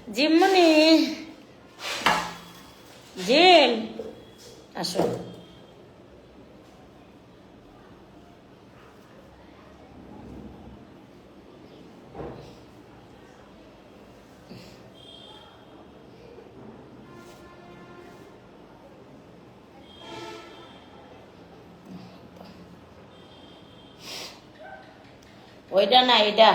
জিম্মনি gym আসো। ওইটা না এটা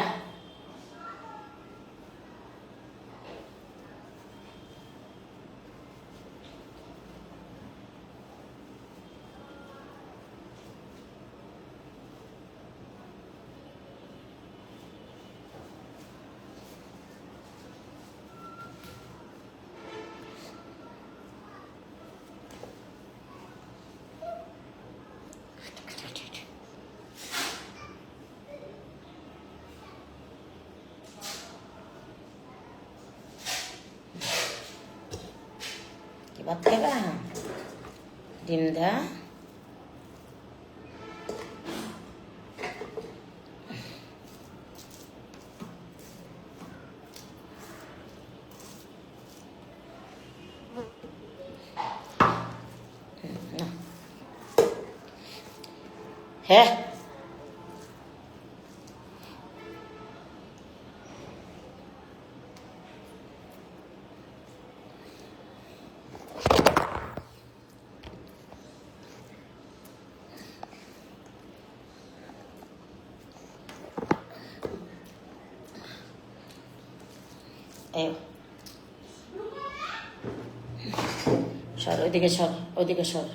ভাত খাবা ডিম দা হ্যাঁ সর ওইদিকে সর ওইদিকে সর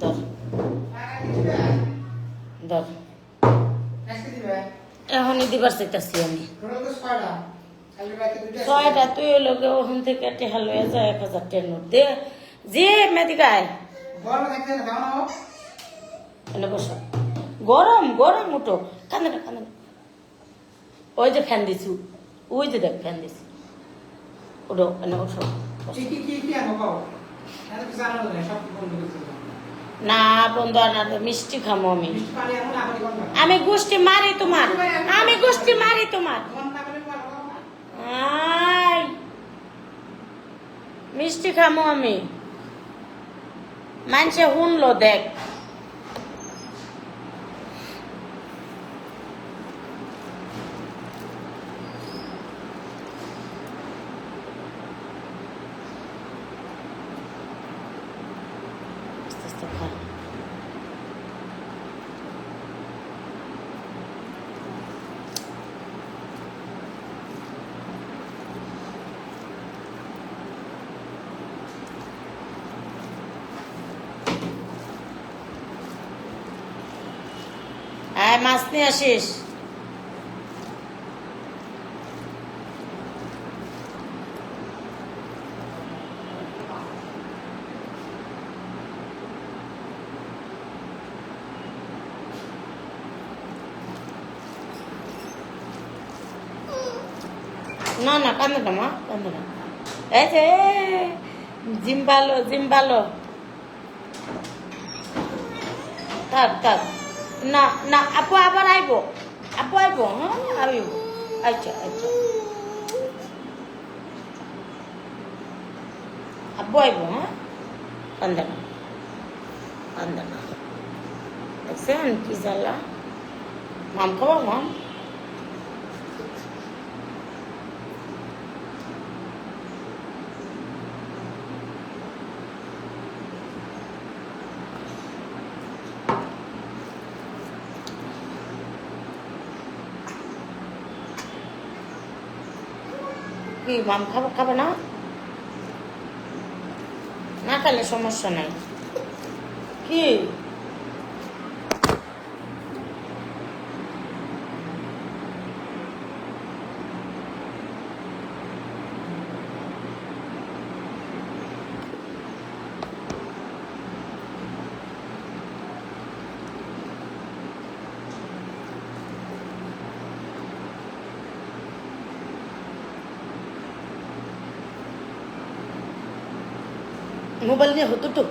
ধর ধর এখনই দিবার চাইতেছি আমি ছয়টা তুই লোকে ওখান থেকে টেহা লয়ে যায় 1000 টের নোট দে যে মেদিকায় এনে বস গরম গরম উঠো কান্দে না কান্দে না ওই যে ফ্যান দিছি ওই যে দেখ ফ্যান দিছি ওঠো এনে বসো না বন্ধু না মিষ্টি খামো আমি আমি গোষ্ঠী মারি তোমার আমি গোষ্ঠী মারি তোমার মিষ্টি খামো আমি মানুষে শুনলো দেখ মাছ নিয়ে আসিস না না কান্দো না মা কান্দো না এই যে জিম্বালো জিম্বালো থাক থাক না না আপু আবার আইব আপু আইব হ্যাঁ আইব আচ্ছা আচ্ছা আব্বু আইব হ্যাঁ কান্দে না কান্দে না দেখছেন কি জ্বালা মাম খাবো মাম কি মাম খাবো খাবে না না খেলে সমস্যা নাই কি মোবাইল নিয়ে হতো তো।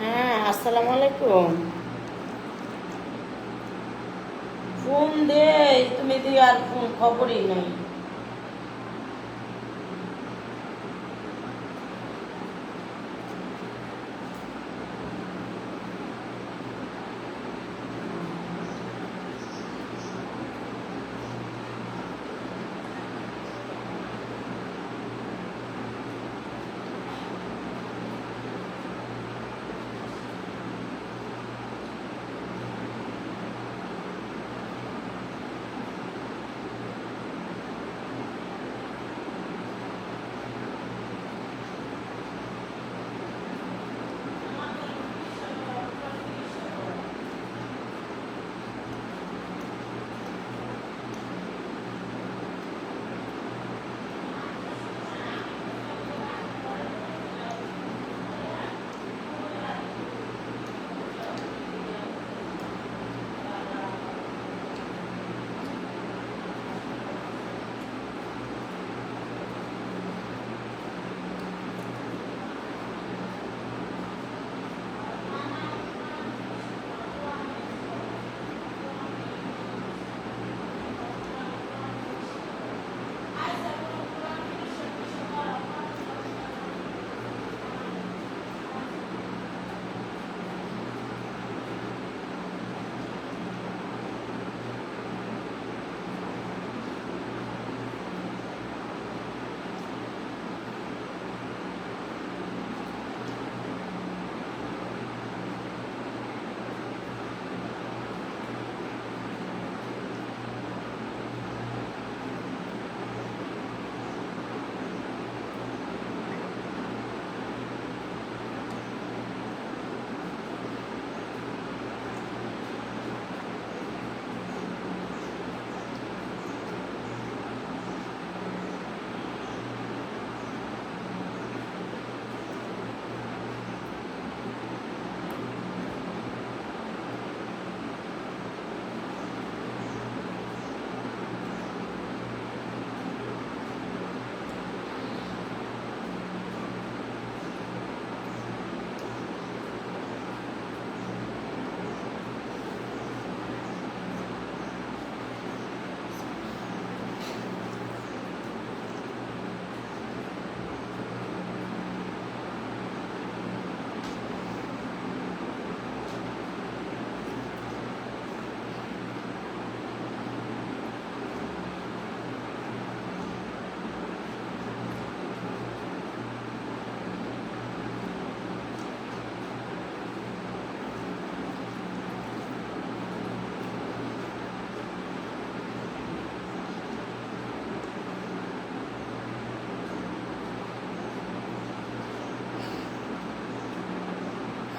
হ্যাঁ, আসসালামু আলাইকুম। ফোন দে, তুমি দিয়ে আর ফোন খবরই নেই।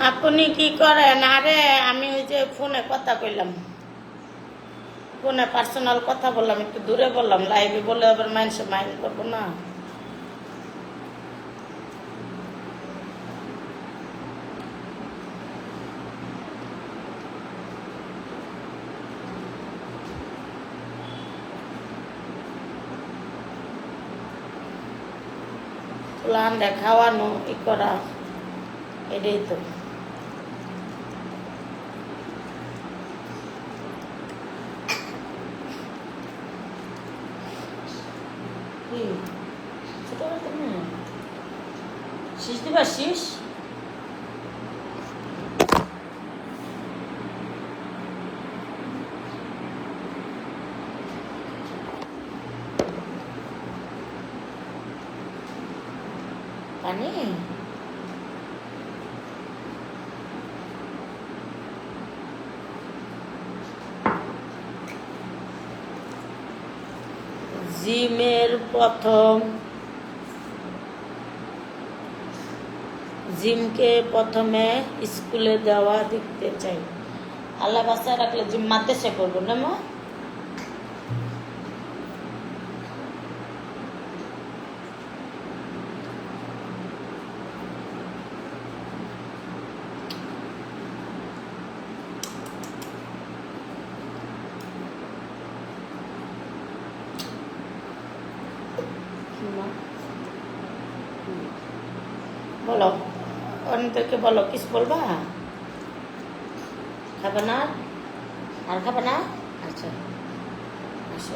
আপনি কি করেন? আরে আমি ওই যে ফোনে কথা কইলাম, ফোনে পার্সোনাল কথা বললাম, একটু দূরে বললাম, লাইভে বলে আবার মানুষে মাইন্ড করবো না। প্লান খাওয়ানো ই করা, এটাই তো। কি ছোট তুমি শীষ দিবা শীষ পানি জিমের জিমকে প্রথমে স্কুলে দেওয়া দেখতে চাই। আল্লাহ বাসায় রাখলে জিম মাদ্রাসা করবো না মা। বলো অনেকদেরকে বলো কিছু বলবা। খাবে না আর খাবে না? আচ্ছা আসো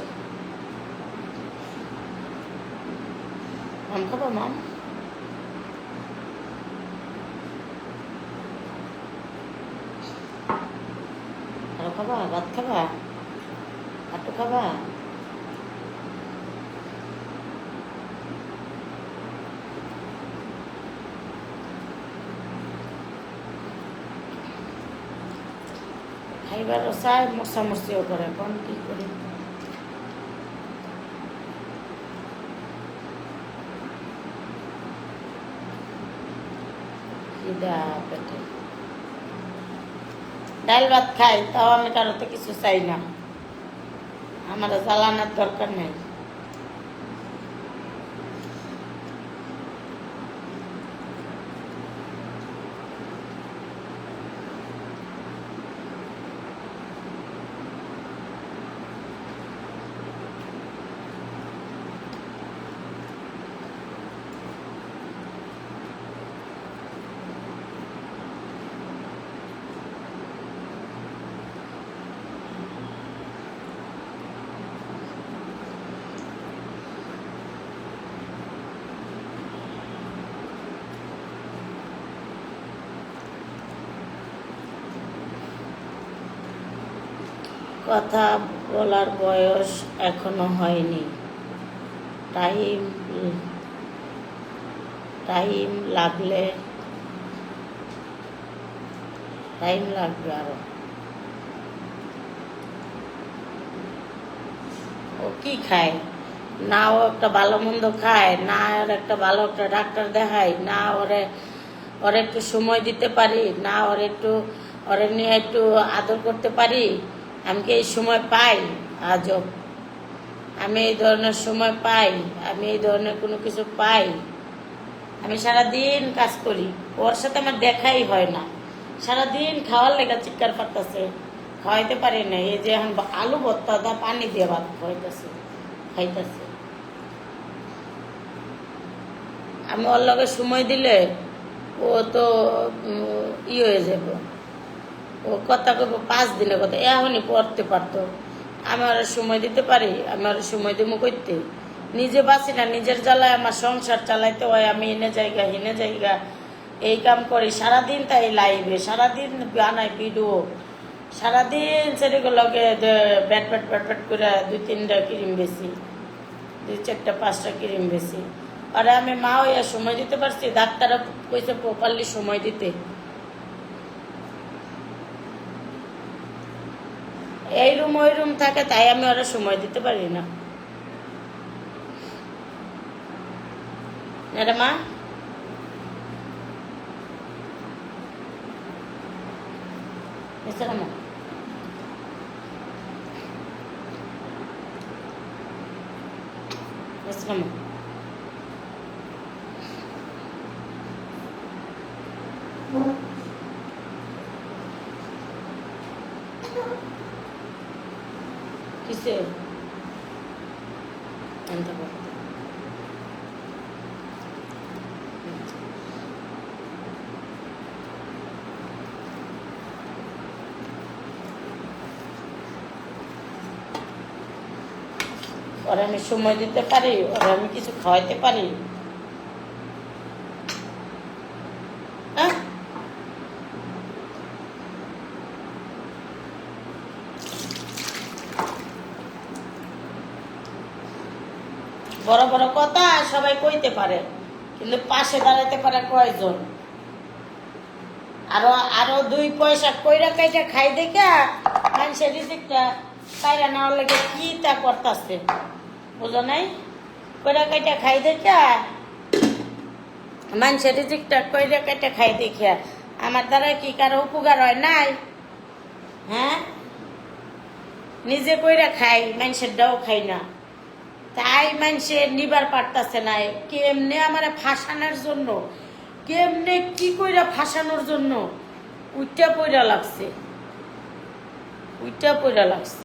মাম খাবো মাম। আরো খাবা ভাত খাবা আটু খাবা? খাইবার চাই মশামশিও করে কোন কি করি। পেটে ডাল ভাত খাই তাও আমি কারোতে কিছু চাই না, আমার জ্বালানোর দরকার নেই। কথা বলার বয়স এখনো হয়নি, টাইম টাইম লাগবে আরো। ও কি খায় না, ও একটা ভালো মন্দ খায় না, ওর একটা ভালো একটা ডাক্তার দেখায় না, ওরে একটু সময় দিতে পারি না, ওরে নিয়ে একটু আদর করতে পারি। আমি কি এই সময় পাই? আজও আমি এই ধরনের সময় পাই? আমি এই ধরনের কোনো কিছু পাই? আমি সারাদিন কাজ করি, ওর সাথে আমার দেখাই হয় না। সারাদিন খাওয়ার লেগে চিৎকার পারতেছে, খাওয়াইতে পারি না। এই যে এখন আলু ভর্তা দা পানি দিয়ে ভাত খাইতেছে। আমি ওর লগে সময় দিলে ও তো হয়ে যাব, ও কথা কব 5 দিনের কথা, এখনই পড়তে পারতো। আমি আর সময় দিতে পারি? আমি আর সময় দেবো করতে? নিজে বাঁচি না, নিজের জ্বালায় আমার সংসার চালাইতে হয়। আমি এনে জায়গা এই কাম করি সারাদিন, তাই লাইভে সারাদিন বানাই ভিডিও, সারাদিন ছেলেগুলোকে ব্যাট করে 2-3টা ক্রিম বেশি, 2-4টা 5টা ক্রিম বেশি। আর আমি মা হইয়া সময় দিতে পারছি? ডাক্তাররা কইছে প্রপারলি সময় দিতে। এই রুম ওই রুম থাকে, তাই আমি ওরা সময় দিতে পারি না। রে মা মা কিসে আনতে পারো? ওরা আমি সময় দিতে পারি, ওরা আমি কিছু খাওয়াইতে পারি। হ্যাঁ, বড় বড় কথা সবাই কইতে পারে, কিন্তু পাশে দাঁড়াইতে পারে কয়জন? আরো আরো 2 পয়সা কইরা কাইটা খাই দেখা মানুষের রিজিকটা কাইরা নেওয়ার লাগে কি তা করতেছে, বুঝো নাই? কইরা কাইটা খাই দেখা মানুষের রিজিকটা কইরা কাইটা খাই দেখা আমার দ্বারা কি কারো উপকার হয় নাই? হ্যাঁ, নিজে কইরা খাই, মানুষের ডাও খাই না, তাই মানুষের নিবার পারতাছে না। কেমনে আমার ফাঁসানোর জন্য, কেমনে কি কইরা ফাঁসানোর জন্য উইটা পইরা লাগছে, উইটা পইরা লাগছে।